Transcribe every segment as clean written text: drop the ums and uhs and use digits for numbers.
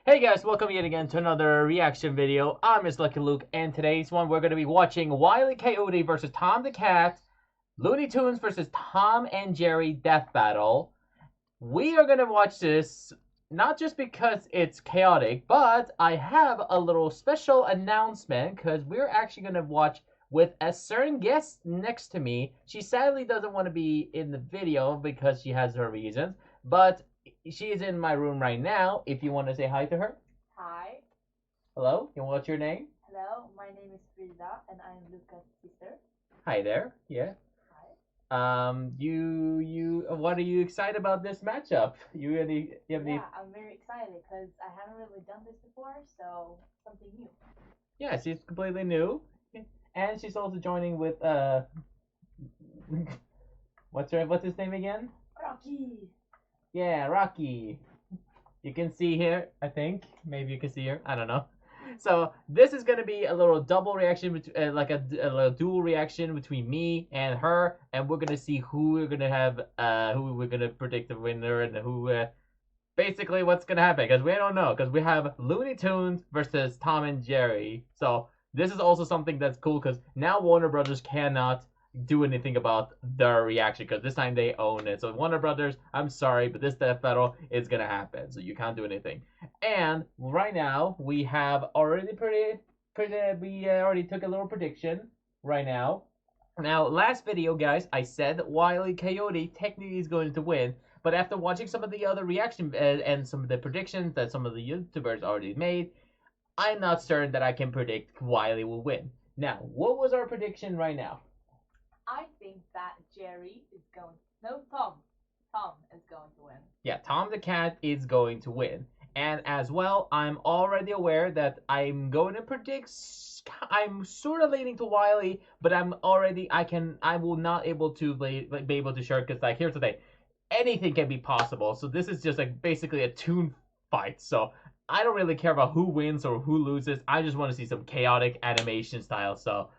Hey guys, welcome yet again to another reaction video. I'm Miss Lucky Luke, and today's one we're going to be watching Wile E Coyote versus Tom the Cat, Looney Tunes versus Tom and Jerry Death Battle. We are going to watch this not just because it's chaotic, but I have a little special announcement because we're actually going to watch with a certain guest next to me. She sadly doesn't want to be in the video because she has her reasons, but she is in my room right now. If you want to say hi to her. Hi. Hello. And what's your name? Hello, my name is Frida, and I'm Luca's sister. Hi there. Yeah. Hi. What are you excited about this matchup? You have any? I'm very excited because I haven't really done this before, so something new. Yeah, she's completely new, and she's also joining with what's his name again? Rocky. Yeah, Rocky. You can see here, I think. Maybe you can see here. I don't know. So this is gonna be a little double reaction, like a little dual reaction between me and her, and we're gonna see who we're gonna have, who we're gonna predict the winner, and who, basically what's gonna happen, because we don't know, because we have Looney Tunes versus Tom and Jerry. So this is also something that's cool, because now Warner Brothers cannot do anything about their reaction because this time they own it. So Warner Brothers, I'm sorry, but this death battle is gonna happen, so you can't do anything. And right now we have already we already took a little prediction right now. Now last video, guys, I said that Wile E Coyote technically is going to win, but after watching some of the other reaction and some of the predictions that some of the YouTubers already made, I'm not certain that I can predict Wile E will win. Now, what was our prediction right now? I think that Jerry is going. No, Tom. Tom is going to win. Yeah, Tom the Cat is going to win. And as well, I'm already aware that I'm going to predict. I'm sort of leaning to Wile E, but I will not able to be able to share because, like, here's the thing, anything can be possible. So this is just like basically a TOON fight. So I don't really care about who wins or who loses. I just want to see some chaotic animation style. So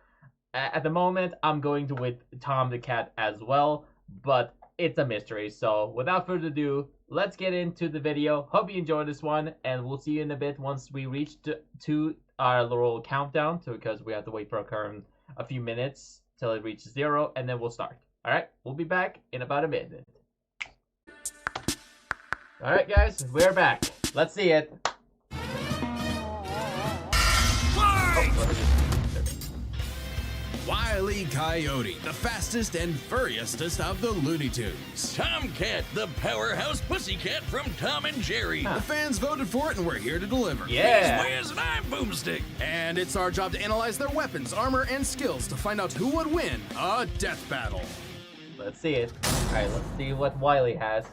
at the moment, I'm going to with Tom the Cat as well, but it's a mystery. So without further ado, let's get into the video. Hope you enjoyed this one, and we'll see you in a bit once we reach to our little countdown, because we have to wait for a few minutes till it reaches 0, and then we'll start. All right, we'll be back in about a minute. All right, guys, we're back. Let's see it. Wile E Coyote, the fastest and furriestest of the Looney Tunes. Tomcat, the powerhouse pussycat from Tom and Jerry. The fans voted for it and we're here to deliver. Yeah. He's Wiz and I'm Boomstick. And it's our job to analyze their weapons, armor, and skills to find out who would win a death battle. Let's see it. All right, let's see what Wile E has.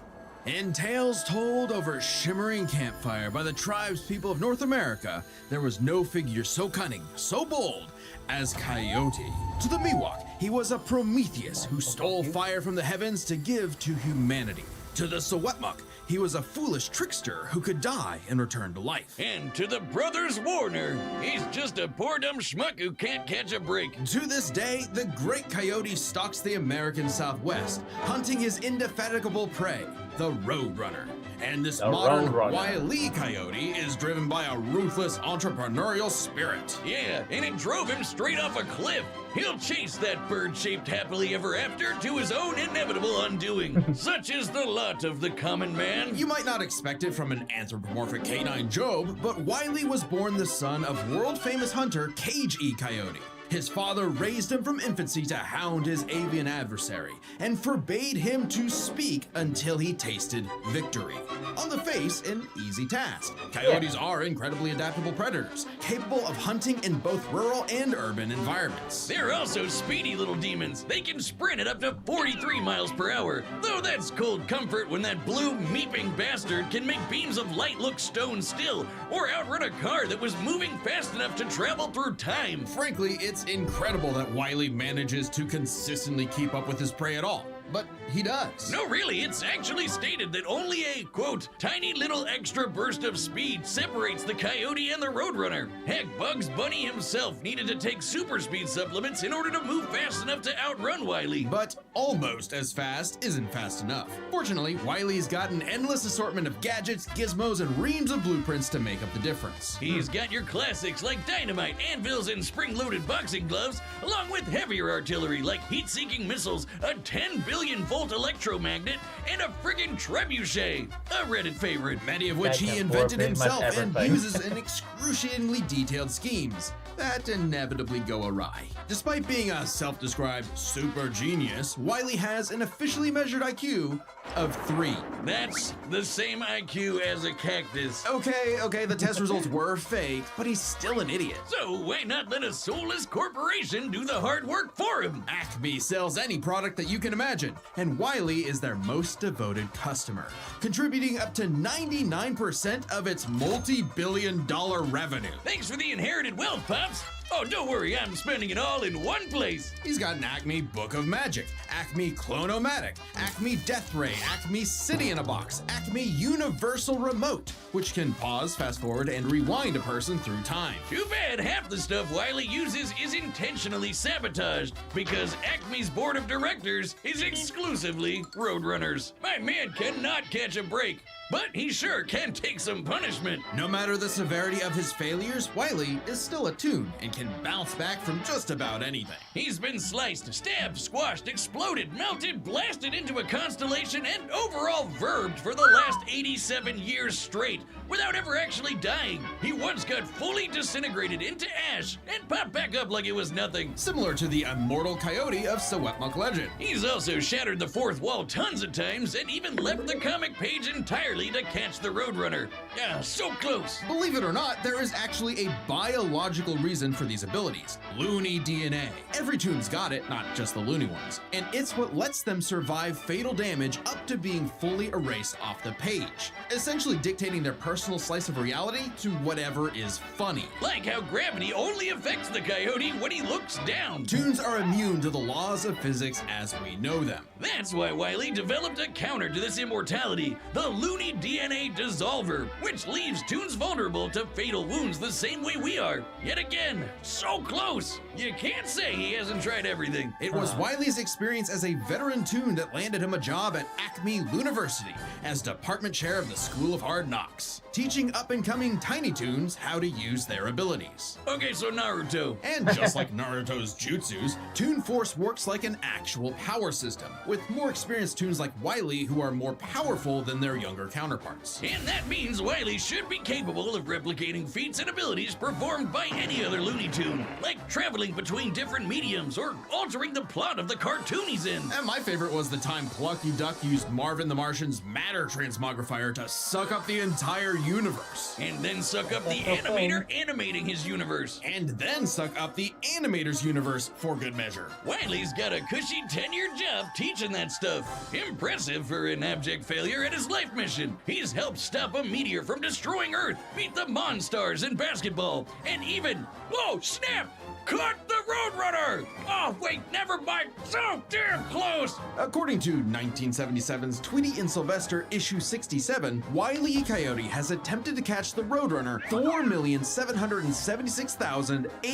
In tales told over a shimmering campfire by the tribes people of North America, there was no figure so cunning, so bold as Coyote. To the Miwok, he was a Prometheus who stole fire from the heavens to give to humanity. To the Sewetmuk, he was a foolish trickster who could die and return to life. And to the brothers Warner, he's just a poor dumb schmuck who can't catch a break. To this day, the great coyote stalks the American Southwest, hunting his indefatigable prey, the Roadrunner. And this modern Wile E Coyote is driven by a ruthless entrepreneurial spirit. Yeah, and it drove him straight off a cliff. He'll chase that bird-shaped happily ever after to his own inevitable undoing. Such is the lot of the common man. You might not expect it from an anthropomorphic canine Job, but Wile E was born the son of world-famous hunter Cage E Coyote. His father raised him from infancy to hound his avian adversary and forbade him to speak until he tasted victory. On the face, an easy task. Coyotes are incredibly adaptable predators, capable of hunting in both rural and urban environments. They're also speedy little demons. They can sprint at up to 43 miles per hour, though that's cold comfort when that blue meeping bastard can make beams of light look stone still, or outrun a car that was moving fast enough to travel through time. Frankly, it's incredible that Wile E manages to consistently keep up with his prey at all. but he does. No, really, it's actually stated that only a, quote, tiny little extra burst of speed separates the Coyote and the Roadrunner. Heck, Bugs Bunny himself needed to take super speed supplements in order to move fast enough to outrun Wile E. But almost as fast isn't fast enough. Fortunately, Wile E's got an endless assortment of gadgets, gizmos, and reams of blueprints to make up the difference. He's got your classics like dynamite, anvils, and spring-loaded boxing gloves, along with heavier artillery like heat-seeking missiles, a 10 billion volt electromagnet, and a friggin' trebuchet, a Reddit favorite. Many of which That he can invented bore pretty much himself and everything. uses in excruciatingly detailed schemes that inevitably go awry. Despite being a self-described super genius, Wile E has an officially measured IQ of 3. That's the same IQ as a cactus. Okay, the test results were fake, but he's still an idiot. So why not let a soulless corporation do the hard work for him? Acme sells any product that you can imagine, and Wile E is their most devoted customer, contributing up to 99% of its multi-billion-dollar revenue. Thanks for the inherited wealth, Pops. Oh, don't worry, I'm spending it all in one place. He's got an Acme Book of Magic, Acme Clone-O-Matic, Acme Death Ray, Acme City in a Box, Acme Universal Remote, which can pause, fast forward, and rewind a person through time. Too bad half the stuff Wile E uses is intentionally sabotaged because Acme's board of directors is exclusively Roadrunners. My man cannot catch a break, but he sure can take some punishment. No matter the severity of his failures, Wile E is still a TOON and can bounce back from just about anything. He's been sliced, stabbed, squashed, exploded, melted, blasted into a constellation, and overall verbed for the last 87 years straight without ever actually dying. He once got fully disintegrated into ash and popped back up like it was nothing. Similar to the immortal Coyote of Sewetmuk legend. He's also shattered the fourth wall tons of times and even left the comic page entirely to catch the Roadrunner. Ah, so close. Believe it or not, there is actually a biological reason for these abilities. Looney DNA. Every TOON's got it, not just the Looney ones. And it's what lets them survive fatal damage up to being fully erased off the page, essentially dictating their personal slice of reality to whatever is funny. Like how gravity only affects the Coyote when he looks down. TOONs are immune to the laws of physics as we know them. That's why Wile E developed a counter to this immortality, the Looney DNA Dissolver, which leaves TOONs vulnerable to fatal wounds the same way we are. Yet again, so close. You can't say he hasn't tried everything. It was Wile E's experience as a veteran TOON that landed him a job at Acme University as department chair of the School of Hard Knocks, teaching up-and-coming tiny TOONs how to use their abilities. Okay, so Naruto. And just like Naruto's jutsus, TOON Force works like an actual power system, with more experienced TOONs like Wile E who are more powerful than their younger counterparts. And that means Wile E should be capable of replicating feats and abilities performed by any other Looney Tune, like traveling between different mediums or altering the plot of the cartoon he's in. And my favorite was the time Plucky Duck used Marvin the Martian's matter transmogrifier to suck up the entire universe. And then suck up the animator animating his universe. And then suck up the animator's universe for good measure. Wile E's got a cushy 10-year job teaching that stuff. Impressive for an abject failure at his life mission. He's helped stop a meteor from destroying Earth, beat the Monstars in basketball, and even, oh snap, caught the Roadrunner! Oh wait, never mind, so damn close! According to 1977's Tweety and Sylvester issue 67, Wile E. Coyote has attempted to catch the Roadrunner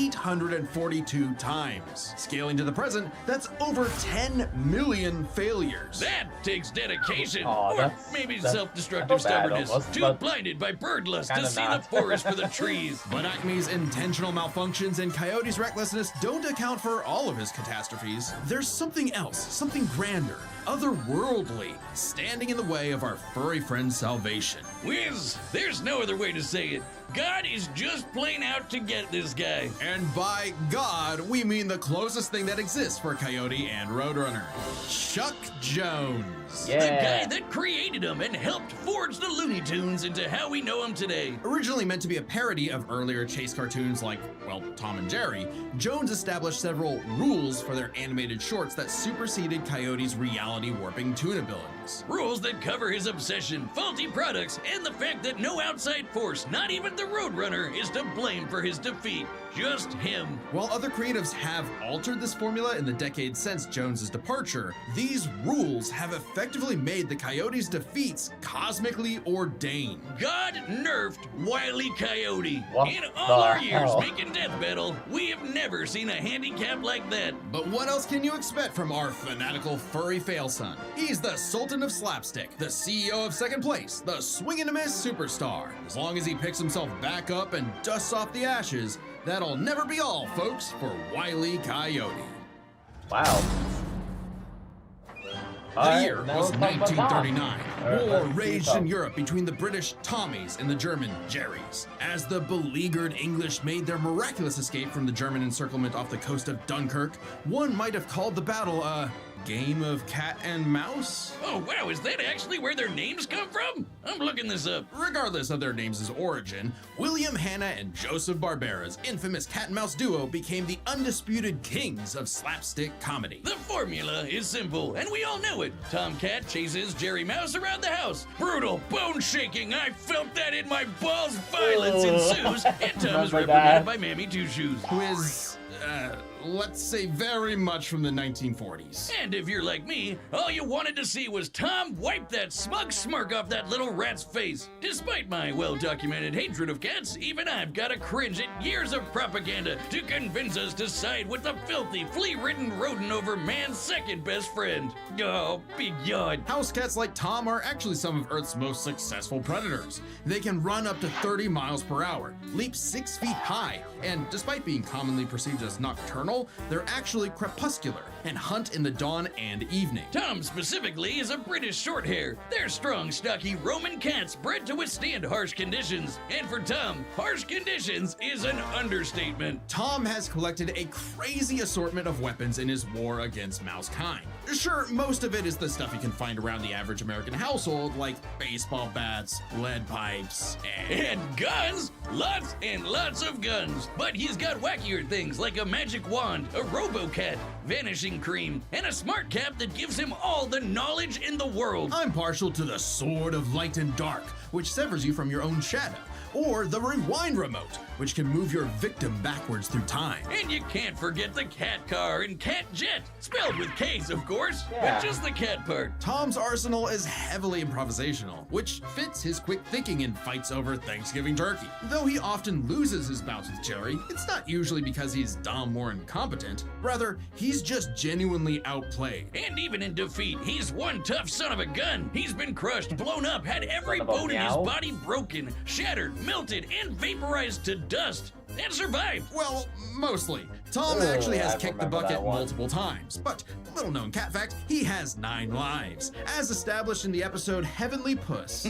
4,776,842 times. Scaling to the present, that's over 10 million failures. That takes dedication, Aw, or that's- maybe that's self-destructive bad stubbornness, almost, too but blinded by bird lust to kinda see not. the forest for the trees. But Acme's intentional malfunctions and Coyote's recklessness don't account for all of his catastrophes. There's something else, something grander, otherworldly, standing in the way of our furry friend's salvation. Wiz, there's no other way to say it. God is just plain out to get this guy. And by God, we mean the closest thing that exists for Coyote and Roadrunner. Chuck Jones. Yeah. The guy that created him and helped forge the Looney Tunes into how we know him today. Originally meant to be a parody of earlier chase cartoons like, well, Tom and Jerry, Jones established several rules for their animated shorts that superseded Coyote's reality warping toon abilities. Rules that cover his obsession, faulty products, and the fact that no outside force, not even the Roadrunner is to blame for his defeat. Just him. While other creatives have altered this formula in the decades since Jones's departure, these rules have effectively made the Coyote's defeats cosmically ordained. God nerfed Wile E. Coyote. What In all the our years hell? making Death Battle, we have never seen a handicap like that. But what else can you expect from our fanatical furry fail son? He's the Sultan of Slapstick, the CEO of Second Place, the swing and a miss superstar. As long as he picks himself back up and dusts off the ashes, that'll never be all, folks, for Wile E. Coyote. Wow. The year now was let's talk about Tom. 1939. Alright, War let's see raged Tom. in Europe between the British Tommies and the German Jerrys. As the beleaguered English made their miraculous escape from the German encirclement off the coast of Dunkirk, one might have called the battle a game of cat and mouse? Oh wow, is that actually where their names come from? I'm looking this up. Regardless of their names' origin, William Hanna and Joseph Barbera's infamous cat and mouse duo became the undisputed kings of slapstick comedy. The formula is simple, and we all know it. Tomcat chases Jerry Mouse around the house. Brutal, bone-shaking, I felt that in my balls. Violence ensues, and Tom is Remember reprimanded that? by Mammy Two Shoes. Who is, let's say, very much from the 1940s. And if you're like me, all you wanted to see was Tom wipe that smug smirk off that little rat's face. Despite my well-documented hatred of cats, even I've got to cringe at years of propaganda to convince us to side with the filthy, flea-ridden rodent over man's second best friend. Oh, big yawn. House cats like Tom are actually some of Earth's most successful predators. They can run up to 30 miles per hour, leap 6 feet high, and despite being commonly perceived as nocturnal, they're actually crepuscular and hunt in the dawn and evening. Tom specifically is a British Shorthair. They're strong, stocky Roman cats bred to withstand harsh conditions. And for Tom, harsh conditions is an understatement. Tom has collected a crazy assortment of weapons in his war against mousekind. Sure, most of it is the stuff you can find around the average American household, like baseball bats, lead pipes, And guns! Lots and lots of guns. But he's got wackier things like a magic wand, a robo-cat, vanishing cream, and a smart cap that gives him all the knowledge in the world. I'm partial to the Sword of Light and Dark, which severs you from your own shadow, or the Rewind Remote, which can move your victim backwards through time. And you can't forget the cat car and cat jet, spelled with K's, of course, Yeah. but just the cat part. Tom's arsenal is heavily improvisational, which fits his quick thinking in fights over Thanksgiving turkey. Though he often loses his bouts with Jerry, it's not usually because he's dumb or incompetent. Rather, he's just genuinely outplayed. And even in defeat, he's one tough son of a gun. He's been crushed, blown up, had every Son of a bone in his meow. body broken, shattered, melted, and vaporized to dust, and survived. Well, mostly. Tom Ooh, actually has I kicked the remember bucket that one. multiple times, but little known cat fact, he has 9 lives, as established in the episode Heavenly Puss.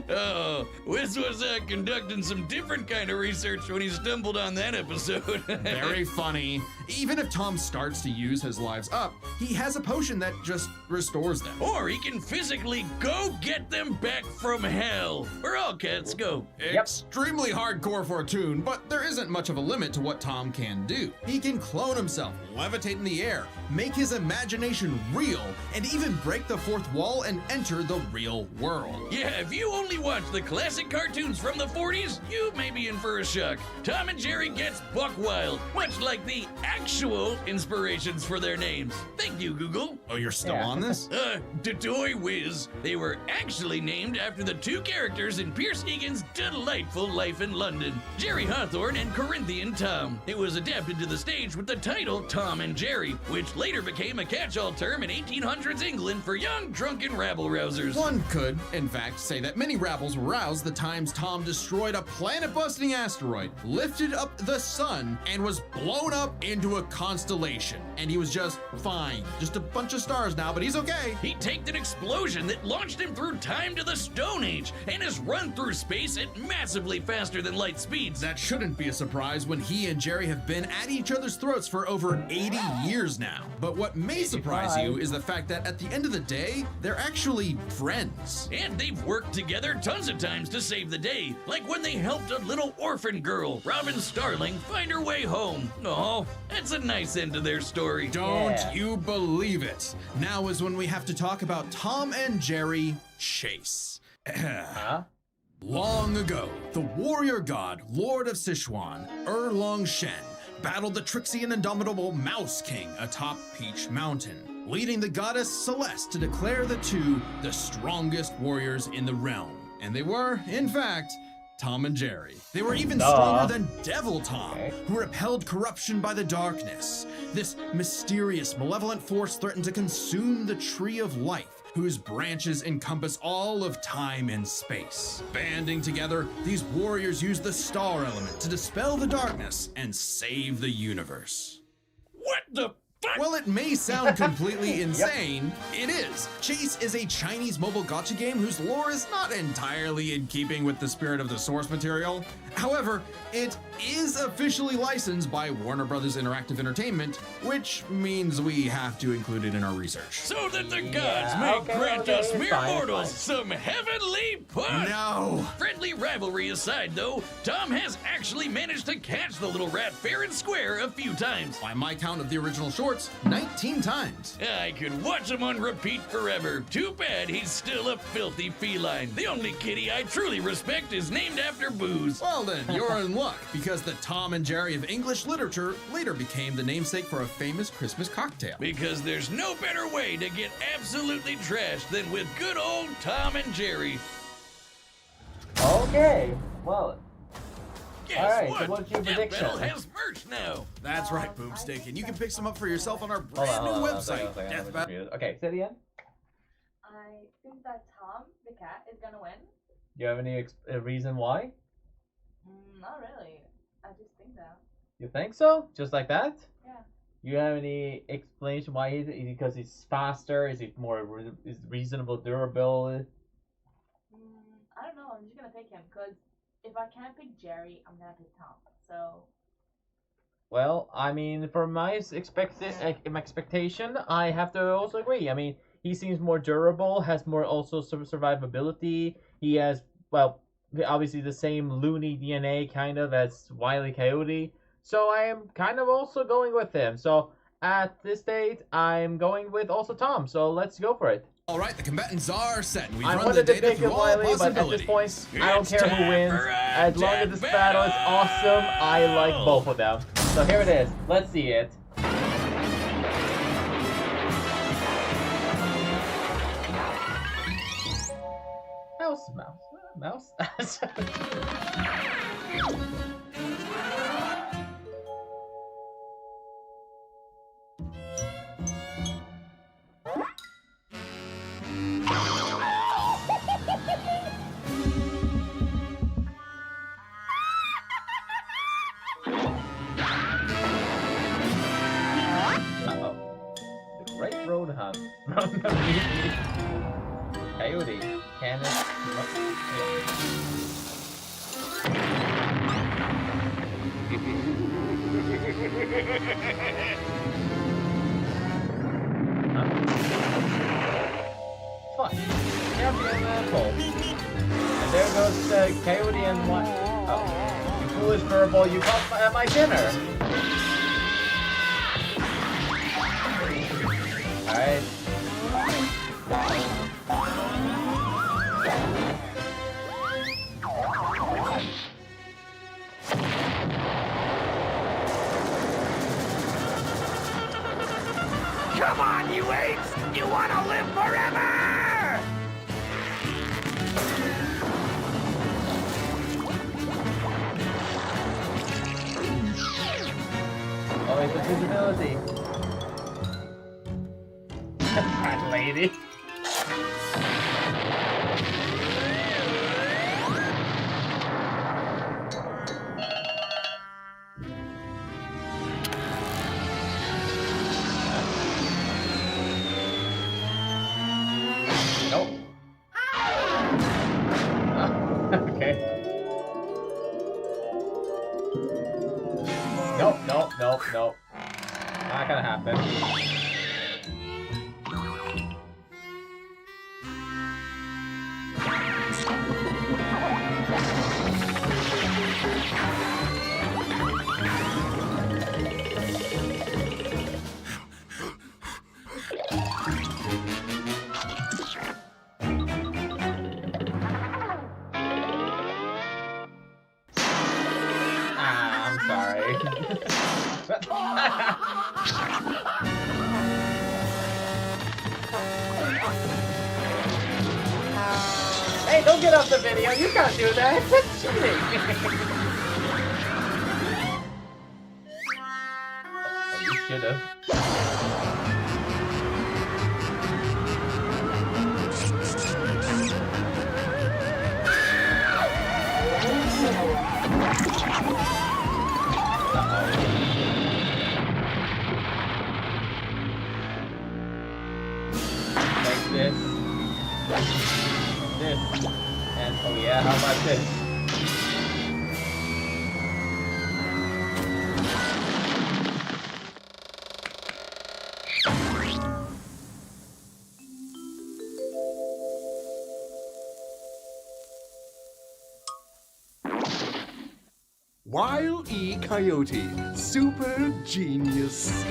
Oh, Wiz was conducting some different kind of research when he stumbled on that episode. Very funny. Even if Tom starts to use his lives up, he has a potion that just restores them. Or he can physically go get them back from hell. Where all cats go. Extremely hardcore for a TOON, but there isn't much of a limit to what Tom can do. He can clone himself, levitate in the air, make his imagination real, and even break the fourth wall and enter the real world. Yeah, if you only watch the classic cartoons from the 40s, you may be in for a shock. Tom and Jerry gets buck wild, much like the actual inspirations for their names. Thank you, Google. Oh, you're still Yeah. on this? Toy Whiz. They were actually named after the two characters in Pierce Egan's delightful life in London, Jerry Hawthorne and Corinthian Tom. It was adapted to the stage with the title Tom and Jerry, which later became a catch-all term in 1800s England for young, drunken rabble-rousers. One could, in fact, say that many rabbles were roused the times Tom destroyed a planet-busting asteroid, lifted up the sun, and was blown up into a constellation. And he was just fine. Just a bunch of stars now, but he's okay. He taked an explosion that launched him through time to the Stone Age and has run through space at massively faster than light speeds. That shouldn't be a surprise when he and Jerry have been at each other's throats for over 80 years now. But what may surprise you is the fact that at the end of the day, they're actually friends. And they've worked together tons of times to save the day, like when they helped a little orphan girl, Robin Starling, find her way home. Oh, that's a nice end to their story. Don't Yeah. you believe it? Now is when we have to talk about Tom and Jerry Chase. Huh? Long ago, the warrior god, Lord of Sichuan, Long Shen, battled the tricksy and indomitable Mouse King atop Peach Mountain, leading the goddess Celeste to declare the two the strongest warriors in the realm. And they were, in fact, Tom and Jerry. They were even stronger than Devil Tom, who repelled corruption by the darkness. This mysterious, malevolent force threatened to consume the Tree of Life, whose branches encompass all of time and space. Banding together, these warriors used the star element to dispel the darkness and save the universe. What the fuck? Well, it may sound completely insane. It is. Chase is a Chinese mobile gacha game whose lore is not entirely in keeping with the spirit of the source material. However, it is officially licensed by Warner Brothers Interactive Entertainment, which means we have to include it in our research. So that the gods may grant us mere mortals some heavenly punch. No! Friendly rivalry aside, though, Tom has actually managed to catch the little rat fair and square a few times. By my count of the original shorts, 19 times. I could watch him on repeat forever. Too bad he's still a filthy feline. The only kitty I truly respect is named after booze. Well then, you're in luck, because the Tom and Jerry of English literature later became the namesake for a famous Christmas cocktail. Because there's no better way to get absolutely trashed than with good old Tom and Jerry. Okay, well, Guess Alright, what? so what's your Death prediction? Battle has merch now. That's right, Boomstick, and you can pick some up for yourself on our hold brand on, new hold on, website, let me Death just Battle. read it. Okay, say it again. I think that Tom, the cat, is gonna win. Do you have any reason why? Not really. I just think that. You think so? Just like that? Yeah. You have any explanation why? Because he's faster? Is it more is reasonable durability? I don't know. I'm just gonna pick him because if I can't pick Jerry, I'm gonna pick Tom. So. Well, I mean, for my expectation, I have to also agree. I mean, he seems more durable, has more also survivability. He has, well, obviously the same Looney DNA kind of as Wile E Coyote. So I am kind of also going with him. So at this date, I'm going with also Tom. So let's go for it. All right, the combatants are set, and we've I run the wanted to data pick through all Wile E, but at this possibilities. point, I don't care who wins. As long as this battle is awesome, I like both of them. So here it is. Let's see it. Mouse. The Great Road Hunt. Coyote. Cannon. Fuck. Champion apple. And there goes Coyote and what? Oh. You foolish furball, you got my dinner. Alright. Come on, you apes! You wanna live forever! Oh, it's invisibility. That lady. Nope. Okay. Nope. Not gonna happen. Hey, don't get off the video. You can't do that. That's cheating. Oh, you should have. Like this, and oh yeah, how about this? Wile E. Coyote, super genius.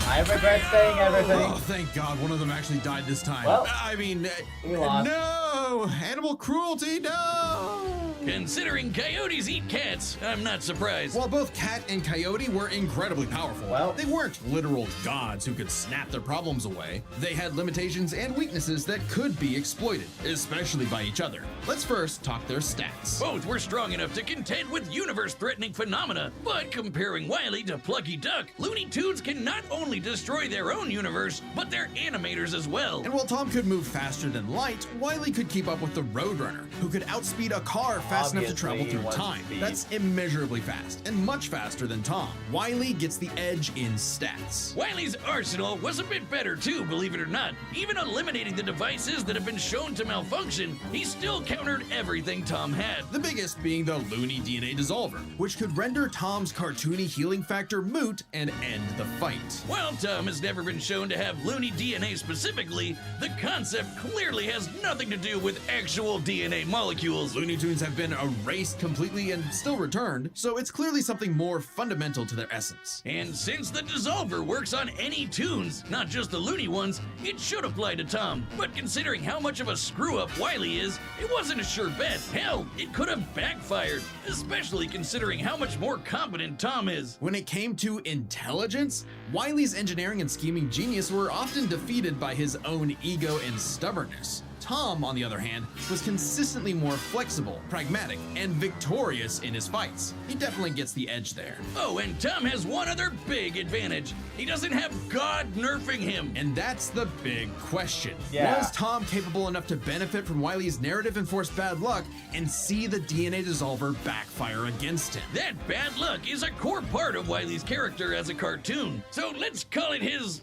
I regret saying everything. Oh, thank God one of them actually died this time. Well, I mean, we lost. no! Animal cruelty, no! Considering coyotes eat cats, I'm not surprised. While both Cat and Coyote were incredibly powerful, Well, they weren't literal gods who could snap their problems away. They had limitations and weaknesses that could be exploited, especially by each other. Let's first talk their stats. Both were strong enough to contend with universe-threatening phenomena, but comparing Wile E to Plucky Duck, Looney Tunes can not only destroy their own universe, but their animators as well. And while Tom could move faster than light, Wile E could keep up with the Roadrunner, who could outspeed a car fast enough to travel Obviously, through one time. speed. That's immeasurably fast, and much faster than Tom. Wile E gets the edge in stats. Wile E's arsenal was a bit better too, believe it or not. Even eliminating the devices that have been shown to malfunction, he still countered everything Tom had. The biggest being the Looney DNA Dissolver, which could render Tom's cartoony healing factor moot and end the fight. While Tom has never been shown to have Looney DNA specifically, the concept clearly has nothing to do with actual DNA molecules. Looney Tunes have been erased completely and still returned, so it's clearly something more fundamental to their essence. And since the Dissolver works on any tunes, not just the Looney ones, it should apply to Tom. But considering how much of a screw-up Wile E is, it wasn't a sure bet. Hell, it could have backfired, especially considering how much more competent Tom is. When it came to intelligence, Wile E's engineering and scheming genius were often defeated by his own ego and stubbornness. Tom, on the other hand, was consistently more flexible, pragmatic, and victorious in his fights. He definitely gets the edge there. Oh, and Tom has one other big advantage. He doesn't have God nerfing him. And that's the big question. Yeah. Was Tom capable enough to benefit from Wile E's narrative-enforced bad luck and see the DNA Dissolver backfire against him? That bad luck is a core part of Wile E's character as a cartoon. So let's call it his,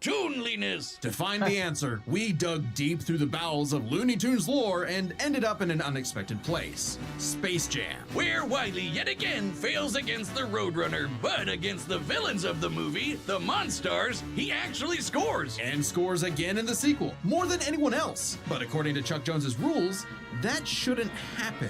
toonliness. To find the answer, we dug deep through the bowels of Looney Tunes lore and ended up in an unexpected place: Space Jam. Where Wile E yet again fails against the Roadrunner, but against the villains of the movie, the Monstars, he actually scores. And scores again in the sequel, more than anyone else. But according to Chuck Jones's rules, that shouldn't happen,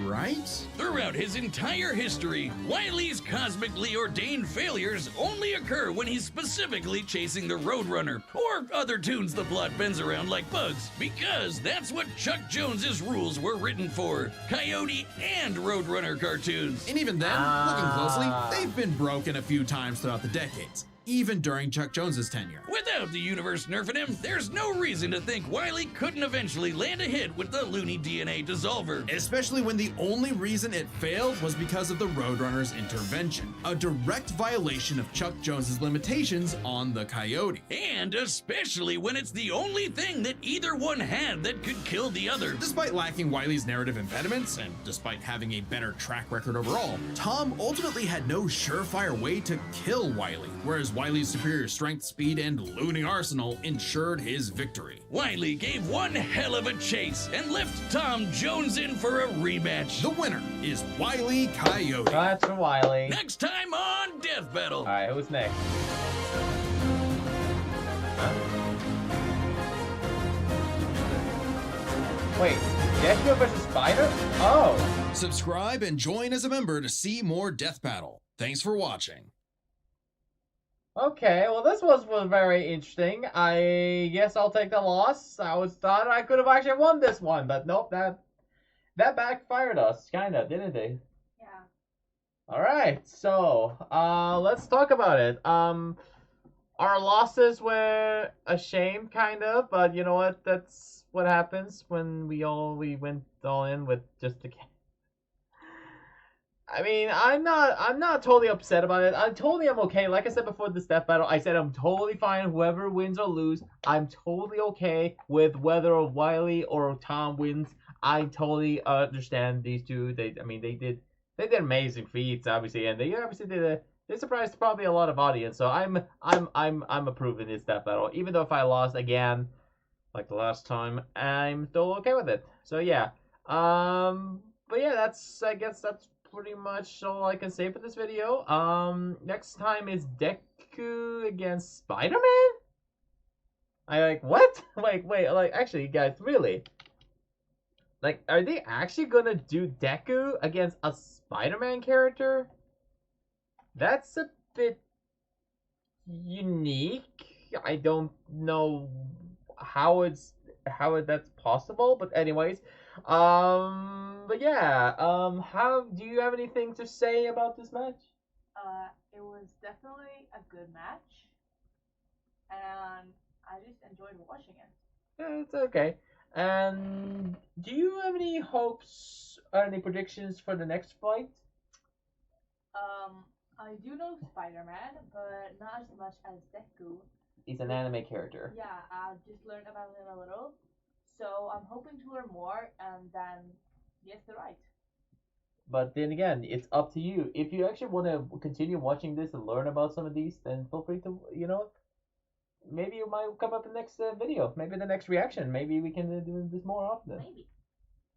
right? Throughout his entire history, Wile E's cosmically ordained failures only occur when he's specifically chasing the Roadrunner, or other tunes the plot bends around like bugs, because that's what Chuck Jones's rules were written for: Coyote and Roadrunner cartoons. And even then, looking closely, they've been broken a few times throughout the decades, even during Chuck Jones's tenure. Without the universe nerfing him, there's no reason to think Wile E couldn't eventually land a hit with the Looney DNA Dissolver. Especially when the only reason it failed was because of the Roadrunner's intervention, a direct violation of Chuck Jones's limitations on the Coyote. And especially when it's the only thing that either one had that could kill the other. Despite lacking Wile E's narrative impediments, and despite having a better track record overall, Tom ultimately had no surefire way to kill Wile E, whereas Wile E's superior strength, speed, and Looney arsenal ensured his victory. Wile E gave one hell of a chase and left Tom Jones in for a rematch. The winner is Wile E Coyote. That's for Wile E. Next time on Death Battle. Alright, who's next? Huh? Wait, Deathstroke versus Spider? Oh! Subscribe and join as a member to see more Death Battle. Thanks for watching. Okay, well this was very interesting. I guess I'll take the loss. Thought I could have actually won this one, but nope, that backfired us, kinda, didn't they? Yeah. Alright, so let's talk about it. Our losses were a shame, kind of, but you know what? That's what happens when we went all in with just the. I mean, I'm not totally upset about it. I'm okay. Like I said before the step battle, I said I'm totally fine. Whoever wins or lose, I'm totally okay with whether Wile E or Tom wins. I totally understand these two. They did amazing feats, obviously, and they obviously they surprised probably a lot of audience. So I'm approving this step battle, even though if I lost again, like the last time, I'm still okay with it. So yeah, but yeah, I guess that's pretty much all I can say for this video. Next time is Deku against Spider-Man? I like, what? Wait, like, actually, guys, really? Like, are they actually gonna do Deku against a Spider-Man character? That's a bit unique. I don't know how that's possible, but anyways, but yeah, how do you have anything to say about this match? It was definitely a good match, and I just enjoyed watching it. Yeah, it's okay. And do you have any hopes or any predictions for the next fight? I do know Spider-Man, but not as much as Deku. He's an anime character. Yeah, I just learned about him a little, so I'm hoping to learn more and then guess the right. But then again, it's up to you. If you actually want to continue watching this and learn about some of these, then feel free to, maybe it might come up in the next video. Maybe the next reaction. Maybe we can do this more often. Maybe.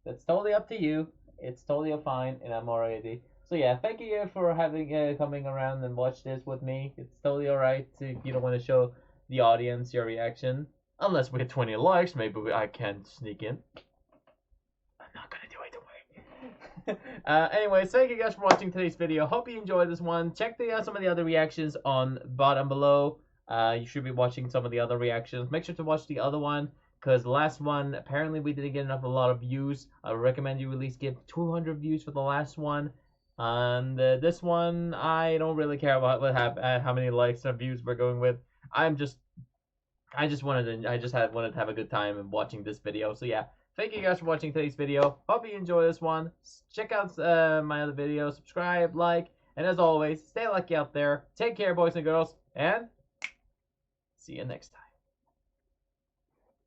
That's totally up to you. It's totally fine, and I'm already. So yeah, thank you for having coming around and watch this with me. It's totally alright if you don't want to show the audience your reaction. Unless we get 20 likes, maybe I can sneak in. I'm not gonna do it, don't worry. Anyways, thank you guys for watching today's video. Hope you enjoyed this one. Check some of the other reactions on bottom below. You should be watching some of the other reactions. Make sure to watch the other one, because the last one, apparently we didn't get a lot of views. I recommend you at least get 200 views for the last one. And this one, I don't really care about how many likes or views we're going with. I just wanted to have a good time watching this video. So yeah, thank you guys for watching today's video. Hope you enjoy this one. Check out my other videos, subscribe, like, and as always, stay lucky out there. Take care, boys and girls, and see you next time.